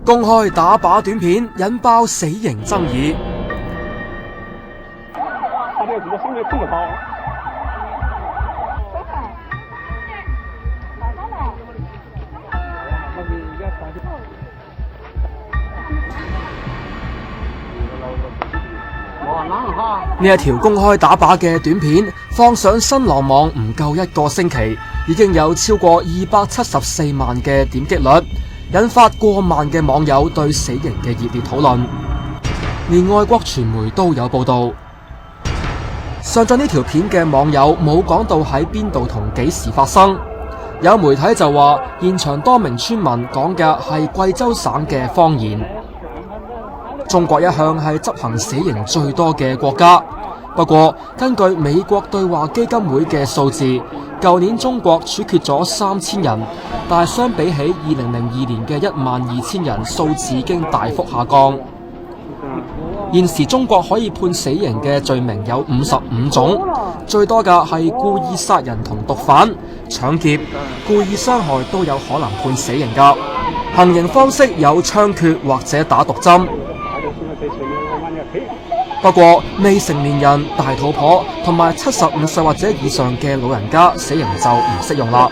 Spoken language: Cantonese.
公開打靶短片引爆死刑爭議。他这个性质这么高。呢一條公開打靶嘅短片放上新浪網唔夠一個星期，已經有超過274萬嘅點擊率，引發過萬嘅網友對死刑嘅熱烈討論，連外國傳媒都有報道。上載呢條片嘅網友冇講到喺邊度同幾時發生，有媒體就話現場多名村民講嘅係貴州省嘅方言。中國一向係執行死刑最多嘅國家，不過根據美國對話基金會嘅數字，舊年中國處決咗3000人，但係相比起2002年嘅12000人，數字已經大幅下降。現時中國可以判死刑嘅罪名有55種，最多嘅係故意殺人同毒販、搶劫、故意傷害都有可能判死刑㗎。行刑方式有槍決或者打毒針。不過未成年人、大肚婆同埋75歲或者以上嘅老人家，死刑就唔適用啦。